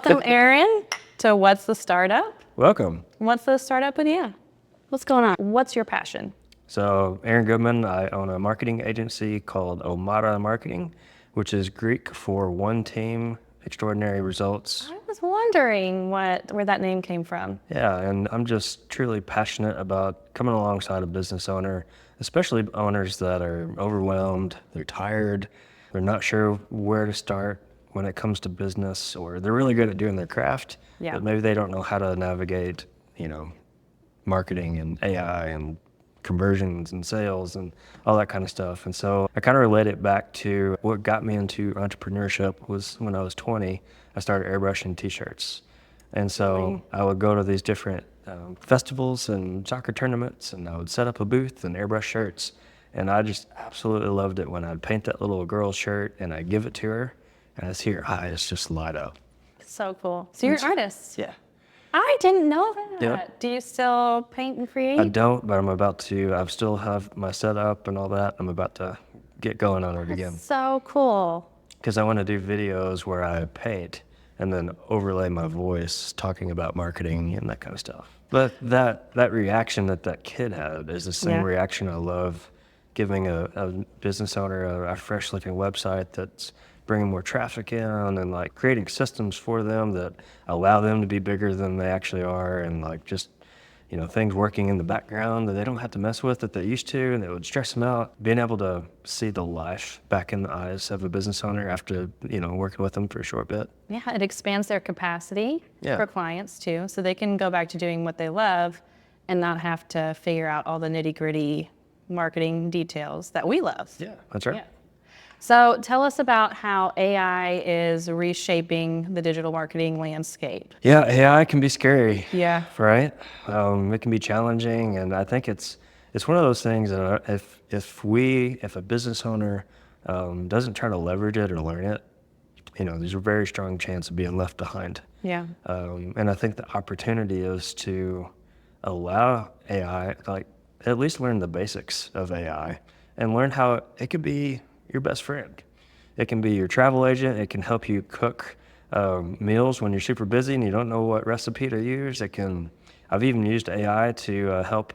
Welcome, Aaron, to What's the Startup? Welcome. What's the startup idea? What's going on? What's your passion? So, Aaron Goodman, I own a marketing agency called Omada Marketing, which is Greek for one team, extraordinary results. I was wondering where that name came from. Yeah, and I'm just truly passionate about coming alongside a business owner, especially owners that are overwhelmed, they're tired, they're not sure where to start when it comes to business, or they're really good at doing their craft, but maybe they don't know how to navigate, marketing and AI and conversions and sales and all that kind of stuff. And so I kind of relate it back to what got me into entrepreneurship was when I was 20, I started airbrushing t-shirts. And so I would go to these different festivals and soccer tournaments, and I would set up a booth and airbrush shirts. And I just absolutely loved it when I'd paint that little girl's shirt and I'd give it to her, and I'd see her eyes just light up. So cool. So you're an artist? Yeah. I didn't know that. Yeah. Do you still paint and create? I don't, but I'm about to. I still have my setup and all that. I'm about to get going on it again. So cool. Because I want to do videos where I paint and then overlay my voice talking about marketing and that kind of stuff. But that reaction that kid had is the same reaction I love giving a business owner a fresh looking website that's bringing more traffic in, and like creating systems for them that allow them to be bigger than they actually are, and like just things working in the background that they don't have to mess with that they used to, and it would stress them out. Being able to see the life back in the eyes of a business owner after working with them for a short bit. Yeah, it expands their capacity for clients too, so they can go back to doing what they love and not have to figure out all the nitty-gritty marketing details that we love. Yeah, that's right. Yeah. So tell us about how AI is reshaping the digital marketing landscape. Yeah, AI can be scary. Yeah. Right? It can be challenging, and I think it's one of those things that if a business owner doesn't try to leverage it or learn it, there's a very strong chance of being left behind. Yeah. And I think the opportunity is to allow AI, like at least learn the basics of AI and learn how it could be your best friend. It can be your travel agent. It can help you cook meals when you're super busy and you don't know what recipe to use. I've even used AI to help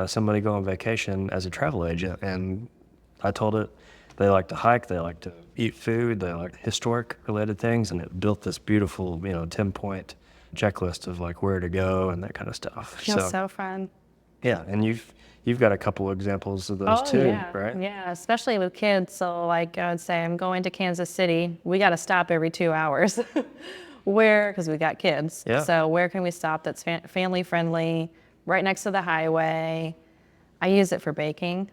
somebody go on vacation as a travel agent. And I told it they like to hike, they like to eat food, they like historic related things. And it built this beautiful, 10-point checklist of like where to go and that kind of stuff. Feels so fun. Yeah, and you've got a couple examples of those too, right? Yeah, especially with kids. So like I would say, I'm going to Kansas City. We got to stop every 2 hours. Because we got kids. Yeah. So where can we stop that's family friendly, right next to the highway? I use it for baking.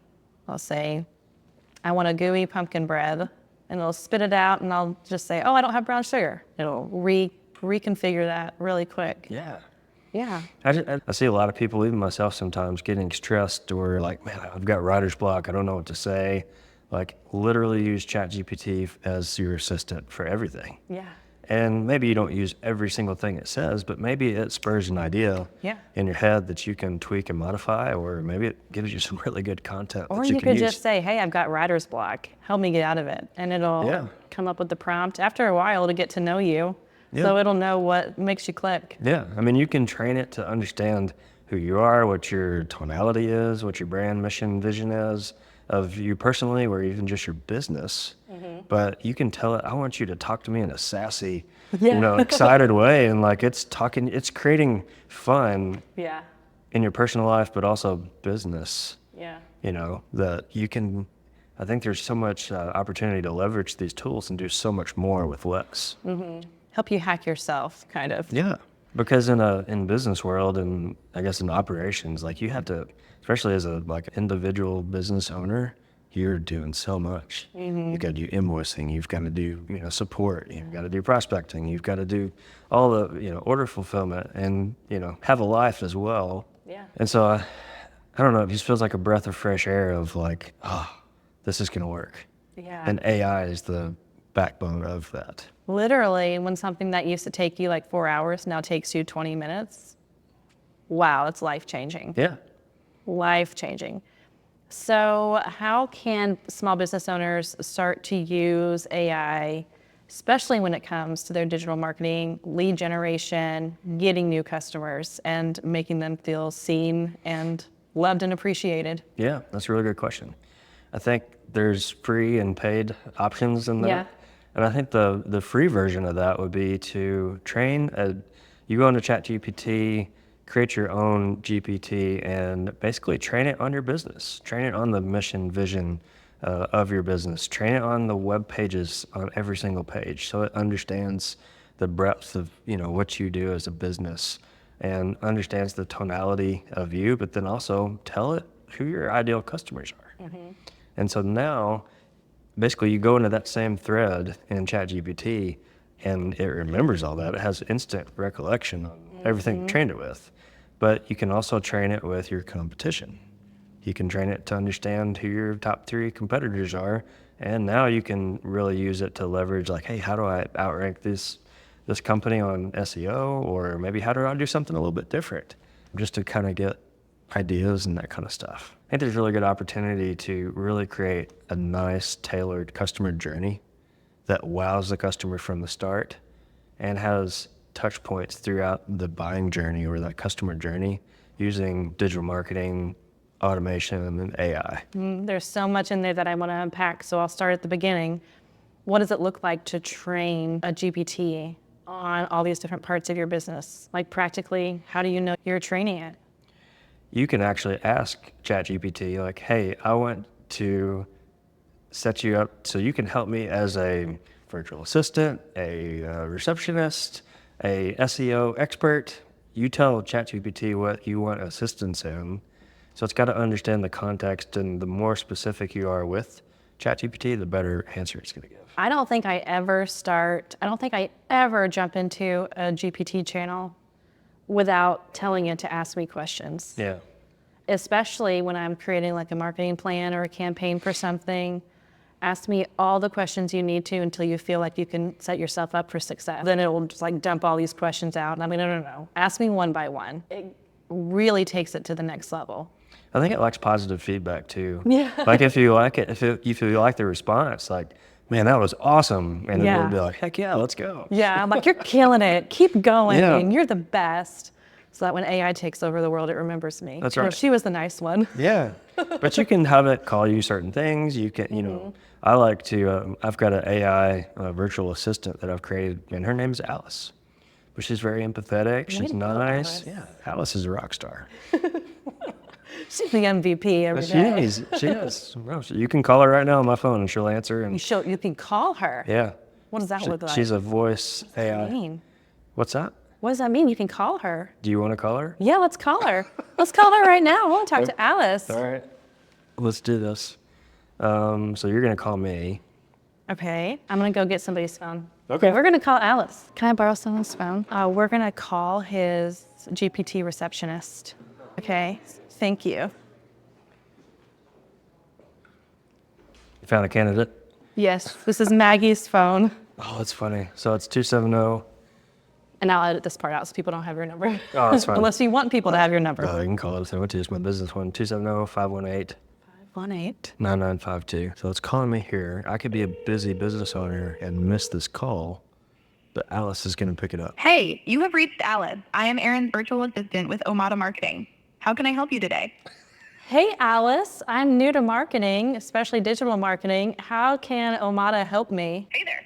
I'll say, I want a gooey pumpkin bread, and it'll spit it out, and I'll just say, oh, I don't have brown sugar. It'll reconfigure that really quick. Yeah. Yeah. I see a lot of people, even myself sometimes, getting stressed or like, man, I've got writer's block. I don't know what to say. Like literally use ChatGPT as your assistant for everything. Yeah. And maybe you don't use every single thing it says, but maybe it spurs an idea in your head that you can tweak and modify, or maybe it gives you some really good content or that you could use. just say, hey, I've got writer's block. Help me get out of it. And it'll come up with the prompt. After a while, it'll get to know you. Yeah. So it'll know what makes you click. Yeah, I mean, you can train it to understand who you are, what your tonality is, what your brand, mission, vision is of you personally, or even just your business. Mm-hmm. But you can tell it, I want you to talk to me in a sassy, excited way. And like it's creating fun in your personal life, but also business. Yeah. That you can, I think there's so much opportunity to leverage these tools and do so much more with less. Mm-hmm. Help you hack yourself, kind of. Yeah, because in business world and I guess in operations, like you have to, especially as a individual business owner, you're doing so much. Mm-hmm. You've got to do invoicing, you've got to do support, you've got to do prospecting, you've got to do all the order fulfillment, and have a life as well. Yeah. And so I don't know, it just feels like a breath of fresh air of like, this is gonna work. Yeah. And AI is the backbone of that. Literally, when something that used to take you like 4 hours now takes you 20 minutes, wow, it's life-changing. Yeah. Life-changing. So how can small business owners start to use AI especially when it comes to their digital marketing, lead generation, getting new customers, and making them feel seen and loved and appreciated? Yeah, that's a really good question. I think there's free and paid options in there. Yeah. And I think the free version of that would be to you go into ChatGPT, create your own GPT, and basically train it on your business. Train it on the mission, vision of your business. Train it on the web pages on every single page, so it understands the breadth of what you do as a business, and understands the tonality of you, but then also tell it who your ideal customers are. And so now, basically, you go into that same thread in ChatGPT, and it remembers all that. It has instant recollection on everything you trained it with. But you can also train it with your competition. You can train it to understand who your top 3 competitors are, and now you can really use it to leverage, like, hey, how do I outrank this company on SEO, or maybe how do I do something a little bit different, just to kind of get ideas and that kind of stuff. I think there's a really good opportunity to really create a nice tailored customer journey that wows the customer from the start and has touch points throughout the buying journey or that customer journey using digital marketing, automation, and AI. There's so much in there that I want to unpack, so I'll start at the beginning. What does it look like to train a GPT on all these different parts of your business? Like, practically, how do you know you're training it? You can actually ask ChatGPT, like, hey, I want to set you up so you can help me as a virtual assistant, a receptionist, a SEO expert. You tell ChatGPT what you want assistance in. So it's got to understand the context, and the more specific you are with ChatGPT, the better answer it's going to give. I don't think I ever jump into a GPT channel without telling it to ask me questions. Yeah. Especially when I'm creating like a marketing plan or a campaign for something. Ask me all the questions you need to until you feel like you can set yourself up for success. Then it will just like dump all these questions out. And I'm like, no. Ask me one by one. It really takes it to the next level. I think it likes positive feedback too. Yeah. Like if you like it, if you like the response, like, man, that was awesome. And Yeah. it'll be like, heck yeah, let's go. Yeah, I'm like, you're killing it. Keep going. Yeah. You're the best. So that when AI takes over the world, it remembers me. That's right. Oh, she was the nice one. Yeah. But you can have it call you certain things. You can, I like to, I've got an AI virtual assistant that I've created, and her name is Alice. But she's very empathetic. She's nice. Yeah. Alice is a rock star. She's the MVP every But day. she is. Well, you can call her right now on my phone and she'll answer. And You can call her. yeah. What does that look like? She's a voice AI. What does that mean? What's that? What does that mean? You can call her. Do you want to call her? Yeah, let's call her. Let's call her right now. I want to talk to Alice. All right. Let's do this. So you're going to call me. Okay. I'm going to go get somebody's phone. Okay. We're going to call Alice. Can I borrow someone's phone? We're going to call his GPT receptionist. Okay. Thank you. You found a candidate? Yes, this is Maggie's phone. Oh, that's funny. So it's 270. And I'll edit this part out so people don't have your number. Oh, that's fine. Unless you want people to have your number. You can call it if they want to. It's my business one, 270-518. 518. 9952. So it's calling me here. I could be a busy business owner and miss this call, but Alice is going to pick it up. Hey, you have reached Alice. I am Aaron's virtual assistant with Omada Marketing. How can I help you today? Hey, Alice. I'm new to marketing, especially digital marketing. How can Omada help me? Hey there.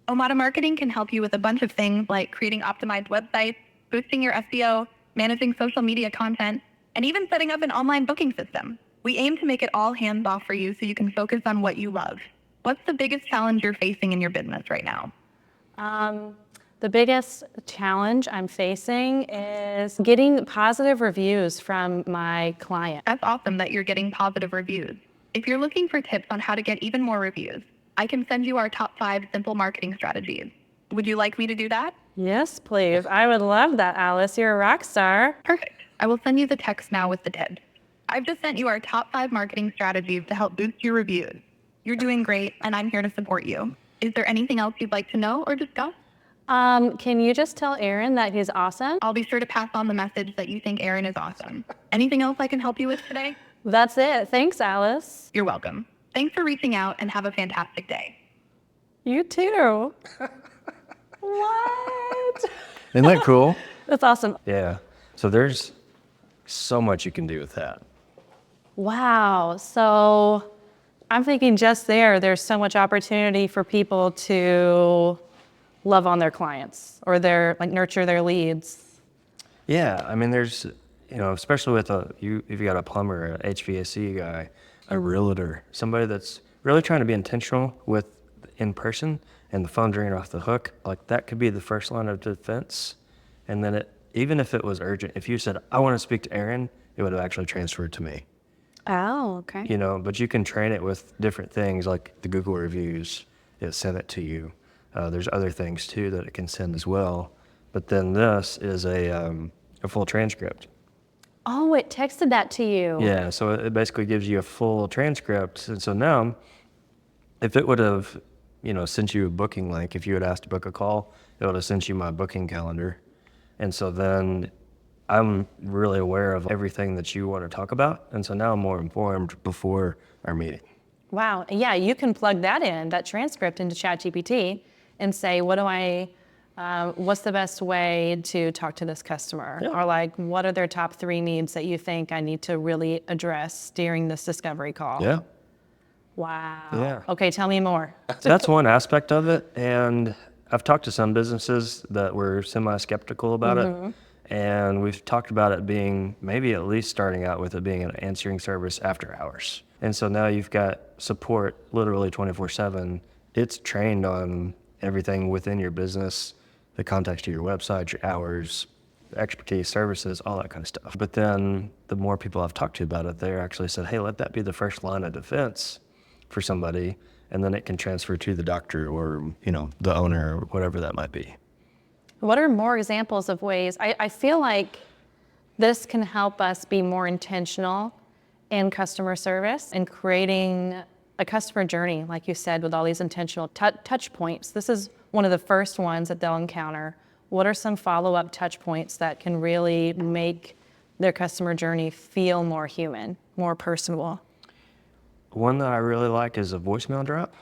Omada Marketing can help you with a bunch of things like creating optimized websites, boosting your SEO, managing social media content, and even setting up an online booking system. We aim to make it all hands off for you so you can focus on what you love. What's the biggest challenge you're facing in your business right now? The biggest challenge I'm facing is getting positive reviews from my client. That's awesome that you're getting positive reviews. If you're looking for tips on how to get even more reviews, I can send you our top 5 simple marketing strategies. Would you like me to do that? Yes, please. I would love that, Alice. You're a rock star. Perfect. I will send you the text now with the tips. I've just sent you our top 5 marketing strategies to help boost your reviews. You're doing great, and I'm here to support you. Is there anything else you'd like to know or discuss? Can you just tell Aaron that he's awesome? I'll be sure to pass on the message that you think Aaron is awesome. Anything else I can help you with today? That's it. Thanks, Alice. You're welcome. Thanks for reaching out and have a fantastic day. You too. What? Isn't that cool? That's awesome. Yeah. So there's so much you can do with that. Wow. So I'm thinking just there's so much opportunity for people to love on their clients or nurture their leads. Yeah. I mean, there's, especially with if you got a plumber, a HVAC guy, a realtor, somebody that's really trying to be intentional with in person and the phone's ringing off the hook, like that could be the first line of defense. And then even if it was urgent, if you said, I want to speak to Aaron, it would have actually transferred to me. Oh, okay. But you can train it with different things like the Google reviews. It sent it to you. There's other things too that it can send as well. But then this is a full transcript. Oh, it texted that to you. Yeah, so it basically gives you a full transcript. And so now, if it would have, sent you a booking link, if you had asked to book a call, it would have sent you my booking calendar. And so then I'm really aware of everything that you want to talk about. And so now I'm more informed before our meeting. Wow. Yeah, you can plug that transcript into ChatGPT and say, what's the best way to talk to this customer? Yeah. Or what are their top 3 needs that you think I need to really address during this discovery call? Yeah. Wow. Yeah. Okay, tell me more. That's one aspect of it. And I've talked to some businesses that were semi-skeptical about it. And we've talked about it being maybe at least starting out with it being an answering service after hours. And so now you've got support literally 24/7. It's trained on everything within your business, the context of your website, your hours, expertise, services, all that kind of stuff. But then the more people I've talked to about it, they actually said, hey, let that be the first line of defense for somebody. And then it can transfer to the doctor or, the owner or whatever that might be. What are more examples of ways? I feel like this can help us be more intentional in customer service and creating a customer journey, like you said, with all these intentional touch points. This is one of the first ones that they'll encounter. What are some follow-up touch points that can really make their customer journey feel more human, more personable? One that I really like is a voicemail drop.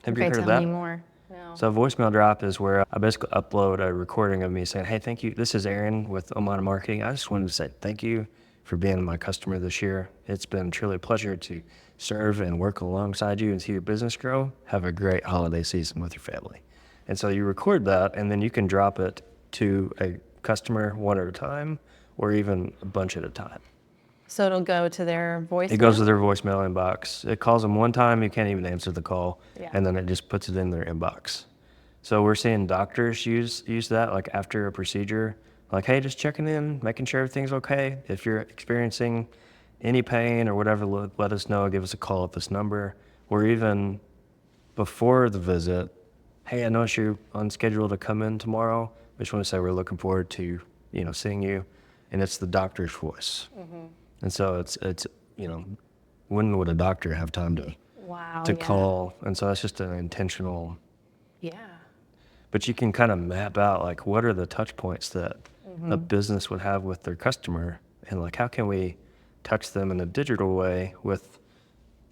Have you heard of that? Tell me more. No. So a voicemail drop is where I basically upload a recording of me saying, hey, thank you. This is Aaron with Omada Marketing. I just wanted to say thank you for being my customer this year. It's been truly a pleasure to serve and work alongside you and see your business grow. Have a great holiday season with your family. And so you record that, and then you can drop it to a customer one at a time or even a bunch at a time. So it'll go to their voicemail? It goes to their voicemail inbox. It calls them one time, you can't even answer the call, and then it just puts it in their inbox. So we're seeing doctors use that like after a procedure, like, hey, just checking in, making sure everything's okay. If you're experiencing any pain or whatever, let us know, give us a call at this number. Or even before the visit, hey, I noticed you're on schedule to come in tomorrow. I just want to say we're looking forward to, seeing you. And it's the doctor's voice. Mm-hmm. And so it's when would a doctor have time to call? And so that's just an intentional. Yeah. But you can kind of map out like what are the touch points that a business would have with their customer, and like how can we touch them in a digital way with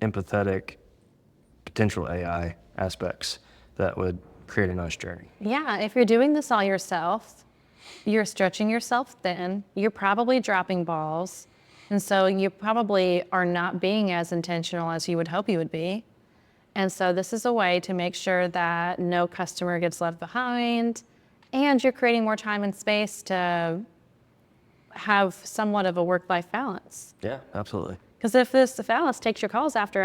empathetic potential AI aspects that would create a nice journey. Yeah, if you're doing this all yourself, you're stretching yourself thin, you're probably dropping balls. And so you probably are not being as intentional as you would hope you would be. And so this is a way to make sure that no customer gets left behind, and you're creating more time and space to have somewhat of a work-life balance. Yeah, absolutely. Because if Alice takes your calls after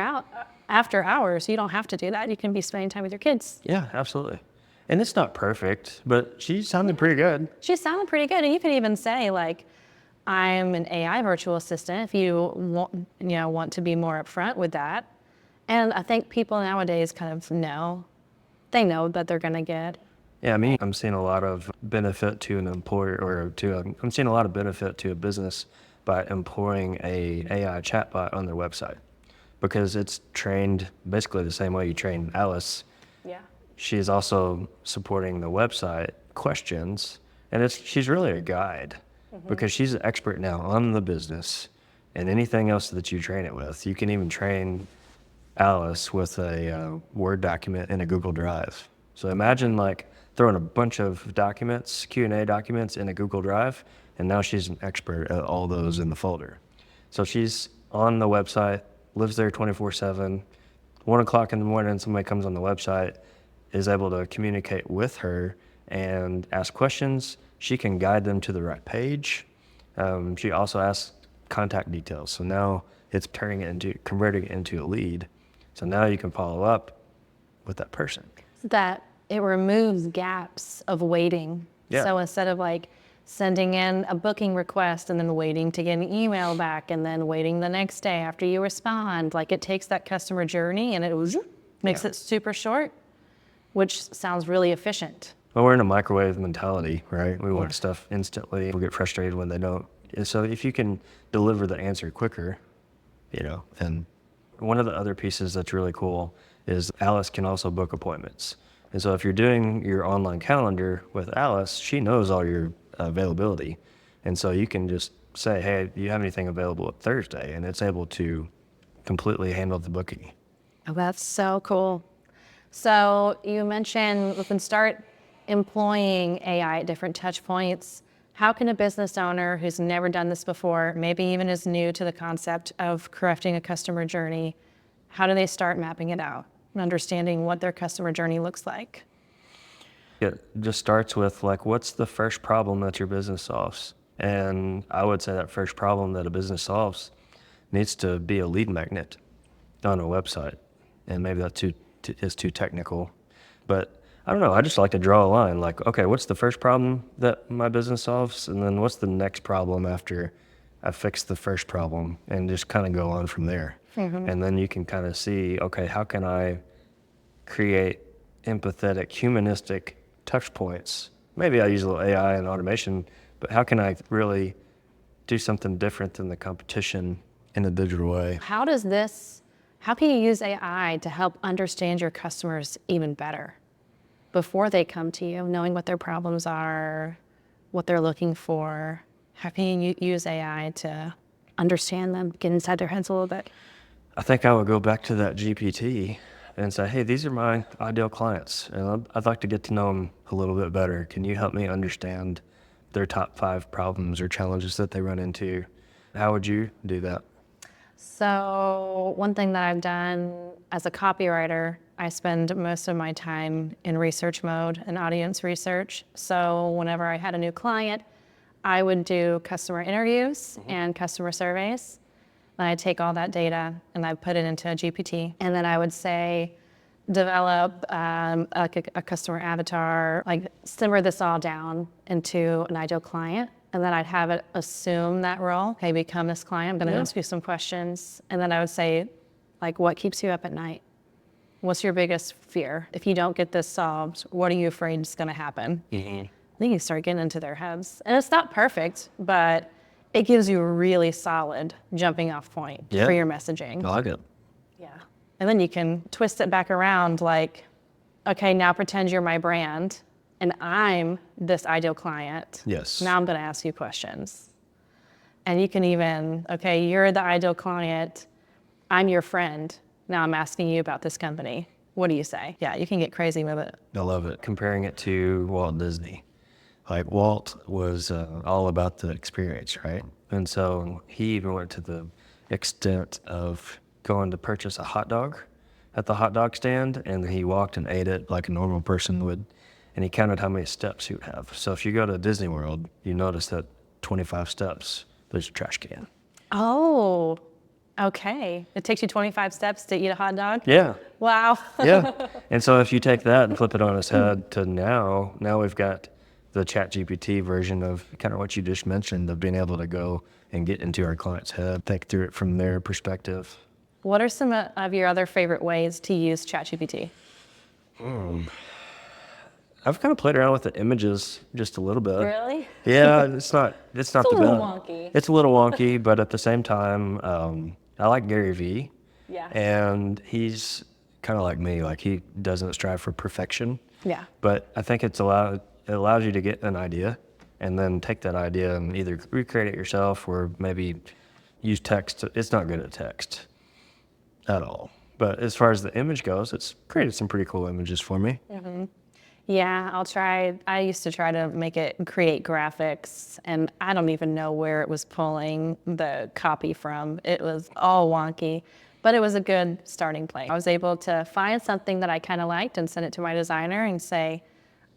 hours, you don't have to do that. You can be spending time with your kids. Yeah, absolutely. And it's not perfect, but she sounded pretty good. She sounded pretty good. And you can even say, like, I'm an AI virtual assistant if you want to be more upfront with that. And I think people nowadays kind of know that they're going to get. Yeah, I'm seeing a lot of benefit to an employer I'm seeing a lot of benefit to a business by employing a AI chatbot on their website, because it's trained basically the same way you train Alice. Yeah. She's also supporting the website questions, and she's really a guide. Because she's an expert now on the business and anything else that you train it with. You can even train Alice with a Word document in a Google Drive. So imagine like throwing a bunch of documents, Q&A documents in a Google Drive, and now she's an expert at all those in the folder. So she's on the website, lives there 24/7. 1 o'clock in the morning, somebody comes on the website, is able to communicate with her and ask questions. She can guide them to the right page. She also asks contact details. So now it's converting it into a lead. So now you can follow up with that person. That it removes gaps of waiting. Yeah. So instead of like sending in a booking request and then waiting to get an email back and then waiting the next day after you respond, like it takes that customer journey and it makes it super short, which sounds really efficient. Well, we're in a microwave mentality, right? We want stuff instantly. We get frustrated when they don't. And so if you can deliver the answer quicker, and one of the other pieces that's really cool is Alice can also book appointments. And so if you're doing your online calendar with Alice, she knows all your availability. And so you can just say, hey, do you have anything available at Thursday? And it's able to completely handle the booking. Oh, that's so cool. So you mentioned we can start employing AI at different touch points. How can a business owner who's never done this before, maybe even is new to the concept of crafting a customer journey, how do they start mapping it out and understanding what their customer journey looks like? It just starts with like, what's the first problem that your business solves? And I would say that first problem that a business solves needs to be a lead magnet on a website. And maybe that is too technical, but I don't know. I just like to draw a line like, okay, what's the first problem that my business solves? And then what's the next problem after I fix the first problem, and just kind of go on from there. Mm-hmm. And then you can kind of see, okay, how can I create empathetic, humanistic touch points? Maybe I use a little AI and automation, but how can I really do something different than the competition in a digital way? How can you use AI to help understand your customers even better before they come to you, knowing what their problems are, what they're looking for? How can you use AI to understand them, get inside their heads a little bit? I think I would go back to that GPT and say, hey, these are my ideal clients, and I'd like to get to know them a little bit better. Can you help me understand their top 5 problems or challenges that they run into? How would you do that? So one thing that I've done as a copywriter, I spend most of my time in research mode and audience research. So whenever I had a new client, I would do customer interviews and customer surveys. Then I'd take all that data and I'd put it into a GPT. And then I would say, develop a customer avatar, like simmer this all down into an ideal client. And then I'd have it assume that role. Okay, become this client. I'm going to ask you some questions. And then I would say, like, what keeps you up at night? What's your biggest fear? If you don't get this solved, what are you afraid is going to happen? Mm-hmm. Then you start getting into their heads. And it's not perfect, but it gives you a really solid jumping off point for your messaging. I like it. Yeah. And then you can twist it back around like, okay, now pretend you're my brand and I'm this ideal client. Yes. Now I'm going to ask you questions. And you can even, okay, you're the ideal client. I'm your friend. Now I'm asking you about this company. What do you say? Yeah, you can get crazy with it. I love it. Comparing it to Walt Disney. Like Walt was all about the experience, right? And so he even went to the extent of going to purchase a hot dog at the hot dog stand, and he walked and ate it like a normal person would, and he counted how many steps he would have. So if you go to Disney World, you notice that 25 steps, there's a trash can. Oh, okay. It takes you 25 steps to eat a hot dog? Yeah. Wow. Yeah. And so if you take that and flip it on its head to now we've got the ChatGPT version of kind of what you just mentioned, of being able to go and get into our client's head, think through it from their perspective. What are some of your other favorite ways to use ChatGPT? I've kind of played around with the images just a little bit. Really? Yeah, it's not It's the a little best. wonky. It's a little wonky, but at the same time, I like Gary Vee. Yeah. And he's kind of like me, like he doesn't strive for perfection. Yeah. But I think it allows you to get an idea and then take that idea and either recreate it yourself or maybe use text. It's not good at text at all. But as far as the image goes, it's created some pretty cool images for me. Yeah, I used to try to make it create graphics, and I don't even know where it was pulling the copy from. It was all wonky, but it was a good starting place. I was able to find something that I kind of liked and send it to my designer and say,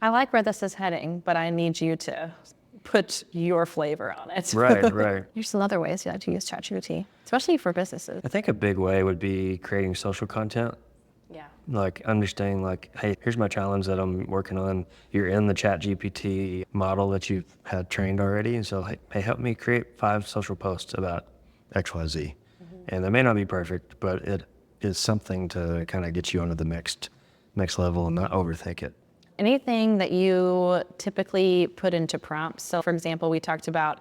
I like where this is heading, but I need you to put your flavor on it. Right. There's some other ways you like to use ChatGPT, especially for businesses. I think a big way would be creating social content. Yeah. Like understanding like, hey, here's my challenge that I'm working on. You're in the ChatGPT model that you've had trained already. And so, hey, help me create 5 social posts about XYZ. And they may not be perfect, but it is something to kind of get you onto the next level and not overthink it. Anything that you typically put into prompts. So for example, we talked about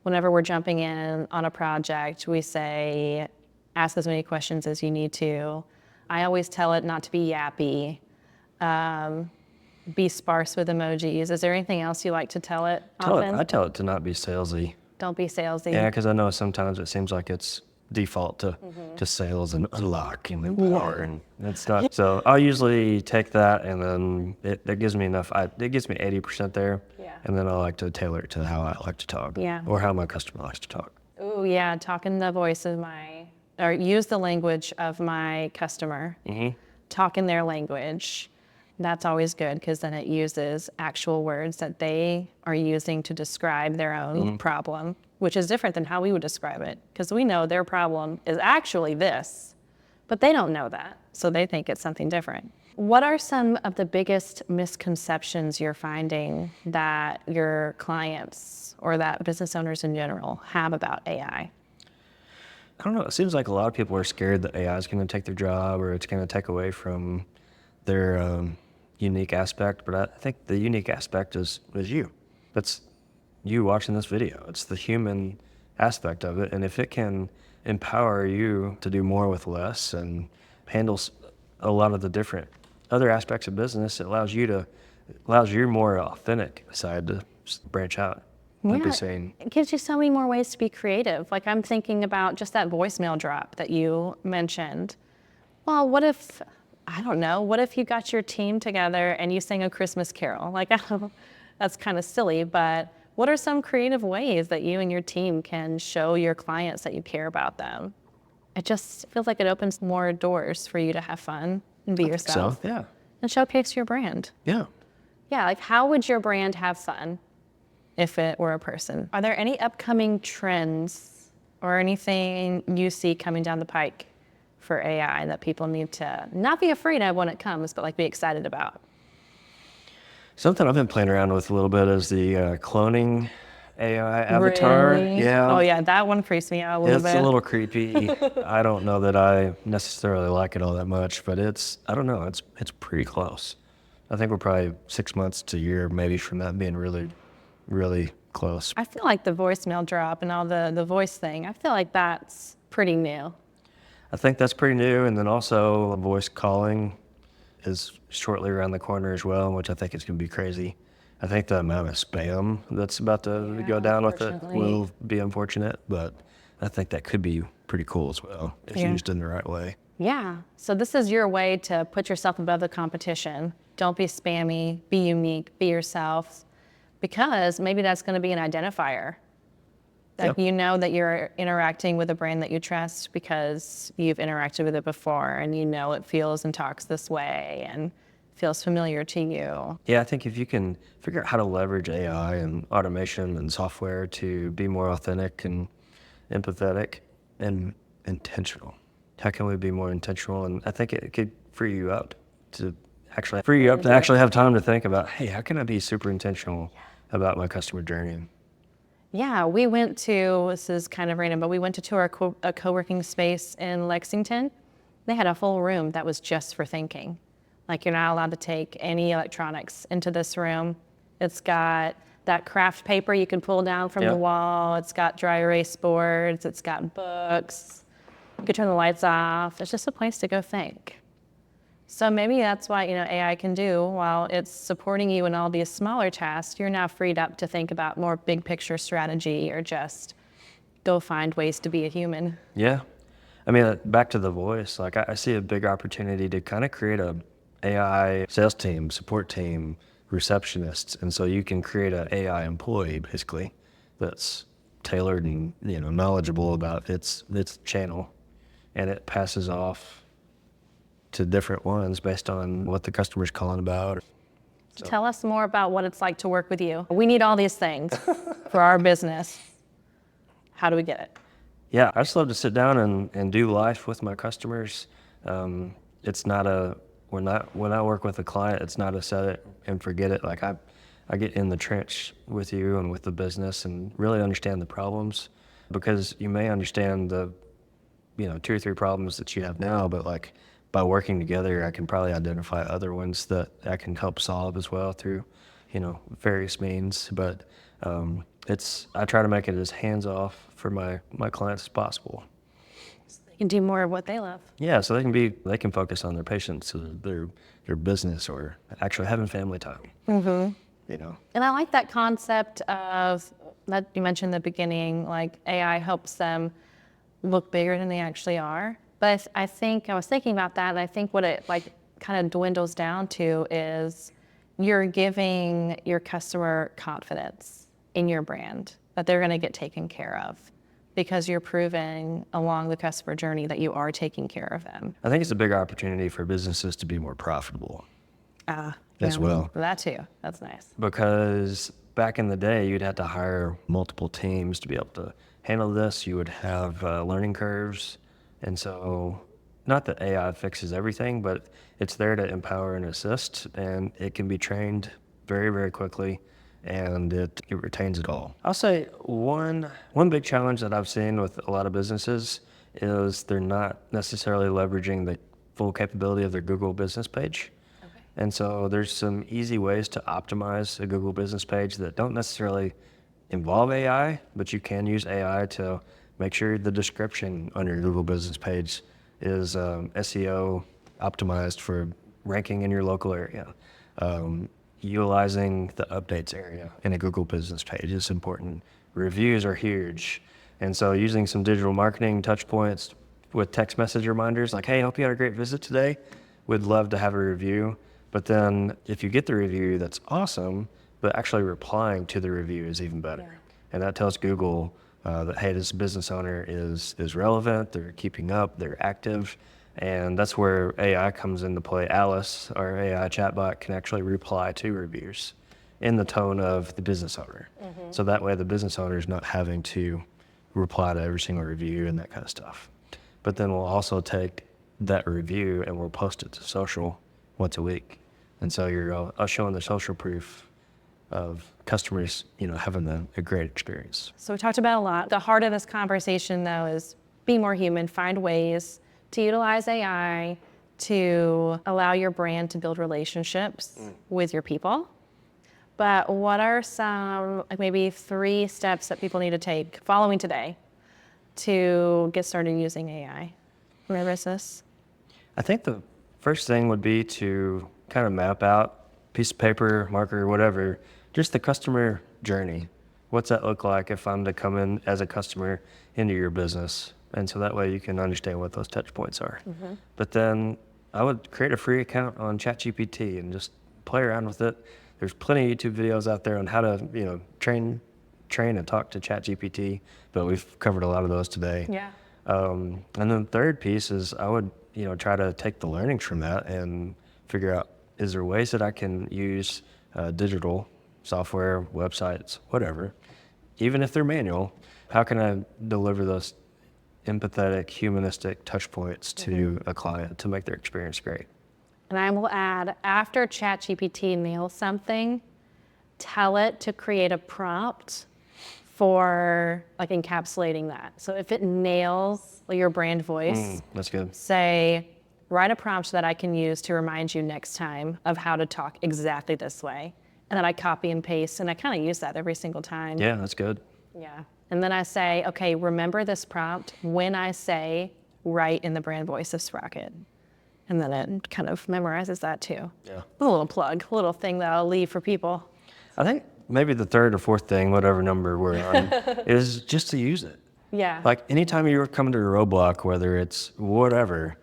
whenever we're jumping in on a project, we say, ask as many questions as you need to. I always tell it not to be yappy, be sparse with emojis. Is there anything else you like to tell it often? I tell it to not be salesy. Don't be salesy. Yeah, because I know sometimes it seems like it's default to sales and unlock and empower, and it's not. So I'll usually take that, and then it gives me enough. It gives me 80% there, and then I like to tailor it to how I like to talk, or how my customer likes to talk. Oh yeah, talk in the voice of or use the language of my customer. Talk in their language. That's always good because then it uses actual words that they are using to describe their own problem, which is different than how we would describe it because we know their problem is actually this, but they don't know that. So they think it's something different. What are some of the biggest misconceptions you're finding that your clients or that business owners in general have about AI? I don't know. It seems like a lot of people are scared that AI is going to take their job or it's going to take away from their unique aspect. But I think the unique aspect is you. That's you watching this video. It's the human aspect of it. And if it can empower you to do more with less and handle a lot of the different other aspects of business, it allows your more authentic side to branch out. It gives you so many more ways to be creative. Like I'm thinking about just that voicemail drop that you mentioned. Well, what if you got your team together and you sang a Christmas carol? Like, that's kind of silly, but what are some creative ways that you and your team can show your clients that you care about them? It just feels like it opens more doors for you to have fun and be yourself. So, yeah. And showcase your brand. Yeah. Yeah, like how would your brand have fun if it were a person? Are there any upcoming trends or anything you see coming down the pike for AI that people need to not be afraid of when it comes, but like be excited about? Something I've been playing around with a little bit is the cloning AI avatar. Really? Yeah. Oh yeah, that one freaks me out a little bit. It's a little creepy. I don't know that I necessarily like it all that much, but I don't know, it's pretty close. I think we're probably 6 months to a year maybe from that being really, really close. I feel like the voicemail drop and all the voice thing, I feel like that's pretty new. I think that's pretty new, and then also voice calling is shortly around the corner as well, which I think is going to be crazy. I think the amount of spam that's about to go down with it will be unfortunate, but I think that could be pretty cool as well if used in the right way. Yeah. So this is your way to put yourself above the competition. Don't be spammy, be unique, be yourself, because maybe that's going to be an identifier. Like you know that you're interacting with a brand that you trust because you've interacted with it before and you know it feels and talks this way and feels familiar to you. Yeah, I think if you can figure out how to leverage AI and automation and software to be more authentic and empathetic and intentional. How can we be more intentional? And I think it could free you up to actually have time to think about, hey, how can I be super intentional about my customer journey? Yeah, this is kind of random, but we went to tour a co-working space in Lexington. They had a full room that was just for thinking. Like you're not allowed to take any electronics into this room. It's got that craft paper you can pull down from the wall. It's got dry erase boards. It's got books. You could turn the lights off. It's just a place to go think. So maybe that's what AI can do. While it's supporting you in all these smaller tasks, you're now freed up to think about more big picture strategy or just go find ways to be a human. Yeah. I mean, back to the voice, like I see a big opportunity to kind of create a AI sales team, support team, receptionists. And so you can create an AI employee basically that's tailored and, knowledgeable about its channel, and it passes off to different ones based on what the customer's calling about. So. Tell us more about what it's like to work with you. We need all these things for our business. How do we get it? Yeah, I just love to sit down and do life with my customers. It's not when I work with a client, it's not a set it and forget it. Like I get in the trench with you and with the business and really understand the problems, because you may understand the, 2 or 3 problems that you have now, but like by working together, I can probably identify other ones that I can help solve as well through, various means. But I try to make it as hands off for my clients as possible. So they can do more of what they love. Yeah, so they can focus on their patients, their business, or actually having family time. Mm-hmm. And I like that concept of that you mentioned in the beginning, like AI helps them look bigger than they actually are. But I think I was thinking about that, and I think what it like kind of dwindles down to is you're giving your customer confidence in your brand that they're going to get taken care of, because you're proving along the customer journey that you are taking care of them. I think it's a big opportunity for businesses to be more profitable as well. That too. That's nice. Because back in the day, you'd have to hire multiple teams to be able to handle this. You would have learning curves. And so, not that AI fixes everything, but it's there to empower and assist, and it can be trained very, very quickly, and it retains it all. I'll say one big challenge that I've seen with a lot of businesses is they're not necessarily leveraging the full capability of their Google business page. Okay. And so there's some easy ways to optimize a Google business page that don't necessarily involve AI, but you can use AI to make sure the description on your Google business page is SEO optimized for ranking in your local area. Utilizing the updates area in a Google business page is important. Reviews are huge. And so using some digital marketing touchpoints with text message reminders like, hey, hope you had a great visit today. We'd love to have a review. But then if you get the review, that's awesome, but actually replying to the review is even better. Yeah. And that tells Google that, hey, this business owner is relevant, they're keeping up, they're active, and that's where AI comes into play. Alice, our AI chatbot, can actually reply to reviews in the tone of the business owner. Mm-hmm. So that way the business owner is not having to reply to every single review and that kind of stuff. But then we'll also take that review and we'll post it to social once a week. And so you're showing the social proof of customers, having a great experience. So we talked about a lot. The heart of this conversation, though, is be more human. Find ways to utilize AI to allow your brand to build relationships with your people. But what are some, maybe 3 steps that people need to take following today to get started using AI for their business? I think the first thing would be to kind of map out, piece of paper, marker, whatever, just the customer journey. What's that look like if I'm to come in as a customer into your business? And so that way you can understand what those touch points are. Mm-hmm. But then I would create a free account on ChatGPT and just play around with it. There's plenty of YouTube videos out there on how to, train and talk to ChatGPT, but we've covered a lot of those today. Yeah. And then the third piece is I would, try to take the learnings from that and figure out, is there ways that I can use digital software, websites, whatever, even if they're manual, how can I deliver those empathetic, humanistic touch points to a client to make their experience great? And I will add, after ChatGPT nails something, tell it to create a prompt for like encapsulating that. So if it nails your brand voice, that's good. Say, write a prompt that I can use to remind you next time of how to talk exactly this way. And then I copy and paste, and I kind of use that every single time. Yeah, that's good. Yeah. And then I say, okay, remember this prompt when I say, write in the brand voice of Sprocket. And then it kind of memorizes that too. Yeah. A little plug, a little thing that I'll leave for people. I think maybe the third or fourth thing, whatever number we're on, is just to use it. Yeah. Like anytime you're coming to a roadblock, whether it's whatever,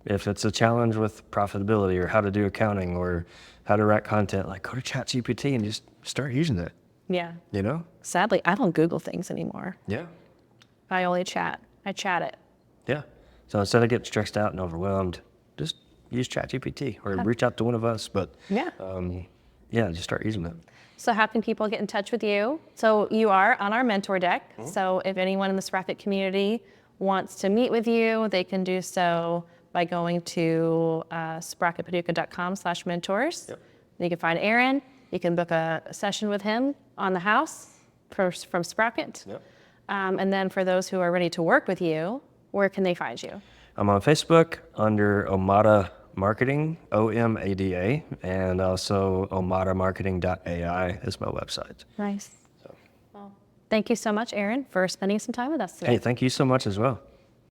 if it's a challenge with profitability or how to do accounting or how to write content, like go to ChatGPT and just start using it, Yeah. you know? Sadly, I don't Google things anymore. Yeah. I only chat. I chat it. Yeah. So instead of getting stressed out and overwhelmed, just use ChatGPT or reach out to one of us. But Yeah. yeah, just start using it. So how can people get in touch with you? So you are on our mentor deck. So if anyone in the Sprocket community wants to meet with you, they can do so by going to sprocketpaducah.com/mentors. Yep. You can find Aaron. You can book a session with him on the house from Sprocket. Yep. And then for those who are ready to work with you, where can they find you? I'm on Facebook under Omada Marketing, OMADA, and also omadamarketing.ai is my website. Nice. Well, thank you so much, Aaron, for spending some time with us today. Hey, thank you so much as well.